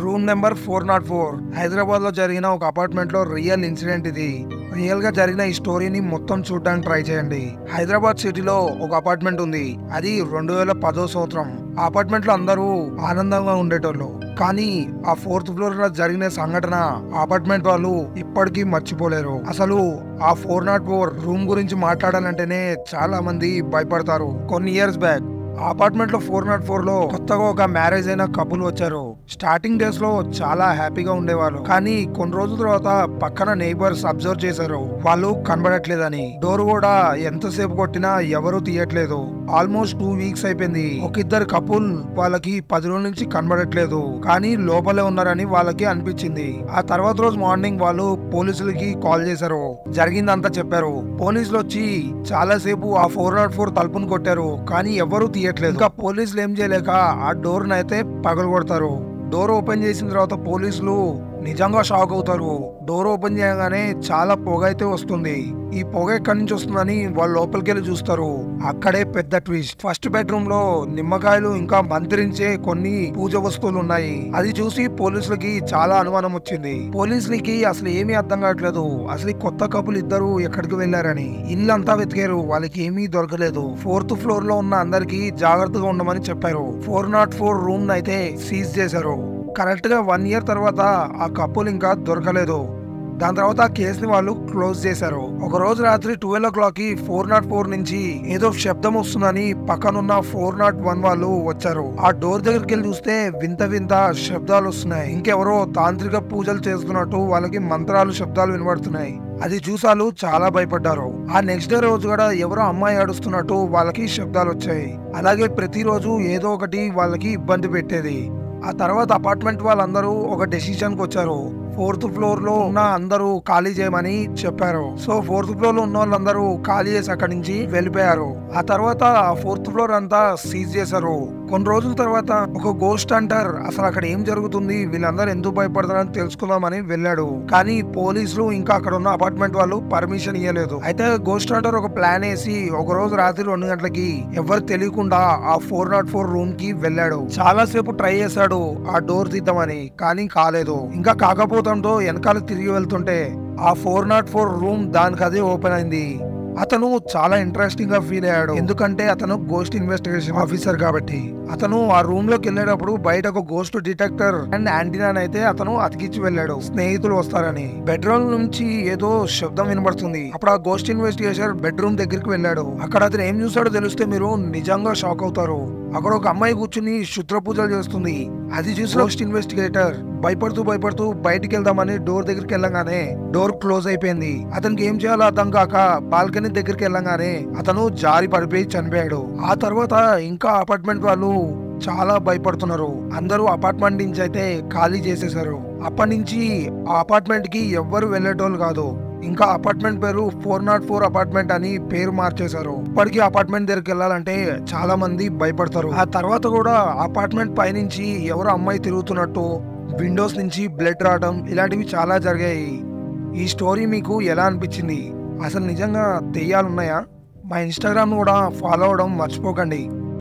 Room number 404 Hyderabad లో జరిగిన ఒక అపార్ట్మెంట్ లో రియల్ ఇన్సిడెంట్ ఇది. రియల్ గా జరిగిన ఈ స్టోరీని మొత్తం చూడడానికి ట్రై చేయండి. హైదరాబాద్ సిటీలో ఒక అపార్ట్మెంట్ ఉంది. అది 2010 సంవత్సరం. ఆ అపార్ట్మెంట్ లో అందరూ ఆనందంగా ఉండేటోళ్ళు. కానీ ఆ 4th ఫ్లోర్ లో జరిగిన సంఘటన అపార్ట్మెంట్ వాళ్ళు ఇప్పటికీ మర్చిపోలేరు. అసలు ఆ 404 రూమ్ గురించి మాట్లాడాలంటేనే చాలా మంది భయపడతారు. కొన్ని ఇయర్స్ బ్యాక్ అపార్ట్మెంట్ లో 404 లో కొత్తగా ఒక మ్యారేజ్ అయిన కపుల్ వచ్చారు. స్టార్టింగ్ డేస్ లో చాలా హ్యాపీగా ఉండేవాళ్ళు. కానీ కొన్ని రోజుల తర్వాత పక్కన నైబర్స్ అబ్జర్వ్ చేశారు వాళ్ళు కనబడట్లేదని. డోర్ కూడా ఎంతసేపు కొట్టినా ఎవరు తీయట్లేదు. ఆల్మోస్ట్ 2 వీక్స్ అయిపోయింది. ఒక ఇద్దరు కపుల్ వాళ్ళకి 10 రోజుల నుంచి కనబడట్లేదు, కానీ లోపలే ఉన్నారని వాళ్ళకి అనిపించింది. ఆ తర్వాత రోజు మార్నింగ్ వాళ్ళు పోలీసులకి కాల్ చేశారు. జరిగిందంతా చెప్పారు. పోలీసులు వచ్చి చాలా సేపు ఆ 404 తలుపును కొట్టారు, కానీ ఎవరు తీయట్లేదు. ఇంకా పోలీసులు ఏం చేయలేక ఆ డోర్ అయితే పగలగొడతారు. డోర్ ఓపెన్ చేసిన తర్వాత పోలీసులు నిజంగా షాక్ అవుతారు. డోర్ ఓపెన్ చేయగానే చాలా పొగ అయితే వస్తుంది. ఈ పొగ ఎక్కడి నుంచి వస్తుందని వాళ్ళు లోపలికి వెళ్ళి చూస్తారు. అక్కడే పెద్ద ట్విస్ట్. ఫస్ట్ బెడ్రూమ్ లో నిమ్మకాయలు ఇంకా మంత్రించే కొన్ని పూజ వస్తువులు ఉన్నాయి. అది చూసి పోలీసులకి చాలా అనుమానం వచ్చింది. పోలీసులకి అసలు ఏమీ అర్థం కావట్లేదు. అసలు కొత్త కపుల్ ఇద్దరు ఎక్కడికి వెళ్లారని. ఇల్లంతా వెతికారు, వాళ్ళకి ఏమీ దొరకలేదు. 4th ఫ్లోర్ లో ఉన్న అందరికి జాగ్రత్తగా ఉండమని చెప్పారు. 404 రూమ్ అయితే సీజ్ చేశారు. కరెక్ట్ గా 1 ఇయర్ తర్వాత ఆ కపుల్ ఇంకా దొరకలేదు. దాని తర్వాత ఆ కేసుని వాళ్ళు క్లోజ్ చేశారు. ఒక రోజు రాత్రి 12 o'clock కి 404 నుంచి ఏదో శబ్దం వస్తుందని పక్కనున్న 401 వాళ్ళు వచ్చారు. ఆ డోర్ దగ్గరికి వెళ్ళి చూస్తే వింత వింత శబ్దాలు వస్తున్నాయి. ఇంకెవరో తాంత్రిక పూజలు చేస్తున్నట్టు వాళ్ళకి మంత్రాలు శబ్దాలు వినబడుతున్నాయి. అది చూసాలు చాలా భయపడ్డారు. ఆ నెక్స్ట్ డే రోజు కూడా ఎవరో అమ్మాయి అడుస్తున్నట్టు వాళ్ళకి శబ్దాలు వచ్చాయి. అలాగే ప్రతిరోజు ఏదో ఒకటి వాళ్ళకి ఇబ్బంది పెట్టేది. ఆ తర్వాత అపార్ట్మెంట్ వాళ్ళందరూ ఒక డెసిషన్ కి వచ్చారు. 4th ఫ్లోర్ లో ఉన్న అందరూ ఖాళీ చేయమని చెప్పారు. సో 4th ఫ్లోర్ లో ఉన్న వాళ్ళందరూ ఖాళీ చేసి అక్కడి నుంచి వెళ్ళిపోయారు. ఆ తర్వాత ఆ 4th ఫ్లోర్ అంతా సీజ్ చేశారు. కొన్ని రోజుల తర్వాత ఒక గోస్ట్ హంటర్ అసలు అక్కడ ఏం జరుగుతుంది, వీళ్ళందరూ ఎందుకు భయపడతారని తెలుసుకుందామని వెళ్ళాడు. కానీ పోలీసులు ఇంకా అక్కడ ఉన్న అపార్ట్మెంట్ వాళ్ళు పర్మిషన్ ఇవ్వలేదు. అయితే గోస్ట్ హంటర్ ఒక ప్లాన్ వేసి ఒక రోజు రాత్రి 2 గంటలకి ఎవరు తెలియకుండా ఆ 404 రూమ్ కి వెళ్ళాడు. చాలా సేపు ట్రై చేశాడు ఆ డోర్ తీద్దామని, కానీ కాలేదు. ఇంకా కాకపోవడంతో వెనకాల తిరిగి వెళ్తుంటే ఆ 404 రూమ్ దానికి అదే ఓపెన్ అయింది. అతను చాలా ఇంట్రెస్టింగ్ గా ఫీల్ అయ్యాడు. ఎందుకంటే అతను గోస్ట్ ఇన్వెస్టిగేషన్ ఆఫీసర్ కాబట్టి. అతను ఆ రూమ్ లోకి వెళ్ళేటప్పుడు బయట ఒక గోస్ట్ డిటెక్టర్ అండ్ యాంటీనా అయితే అతను అతికిచ్చి వెళ్ళాడు, స్నేహితులు వస్తారని. బెడ్రూమ్ నుంచి ఏదో శబ్దం వినబడుతుంది. అప్పుడు ఆ గోస్ట్ ఇన్వెస్టిగేషన్ బెడ్రూమ్ దగ్గరికి వెళ్ళాడు. అక్కడ అతను ఏం చూసాడో తెలిస్తే మీరు నిజంగా షాక్ అవుతారు. అక్కడ ఒక అమ్మాయి కూర్చుని శుద్ర పూజలు చేస్తుంది. అది చూసి గోస్ట్ ఇన్వెస్టిగేటర్ భయపడుతూ బయటికి వెళ్దామని డోర్ దగ్గరికి వెళ్ళగానే డోర్ క్లోజ్ అయిపోయింది. అతనికి ఏం చేయాలో అర్థం కాక బాల్కనీ దగ్గరికి వెళ్ళగానే అతను జారి పడిపోయి చనిపోయాడు. ఆ తర్వాత ఇంకా అపార్ట్మెంట్ వాళ్ళు చాలా భయపడుతున్నారు. అందరూ అపార్ట్మెంట్ నుంచి అయితే ఖాళీ చేసేసారు. అప్పటి నుంచి ఆ అపార్ట్మెంట్ కి ఎవ్వరు వెళ్ళేటోళ్ళు కాదు. ఇంకా అపార్ట్మెంట్ పేరు 404 అపార్ట్మెంట్ అని పేరు మార్చేశారు. ఇప్పటికీ అపార్ట్మెంట్ దగ్గరికి వెళ్ళాలంటే చాలా మంది భయపడతారు. ఆ తర్వాత కూడా అపార్ట్మెంట్ పైనుంచి ఎవరో అమ్మాయి తిరుగుతున్నట్టు, విండోస్ నుంచి బ్లడ్ రావడం ఇలాంటివి చాలా జరిగాయి. ఈ స్టోరీ మీకు ఎలా అనిపించింది? అసలు నిజంగా దెయ్యాలున్నాయా? మా ఇన్స్టాగ్రామ్ కూడా ఫాలో అవడం మర్చిపోకండి.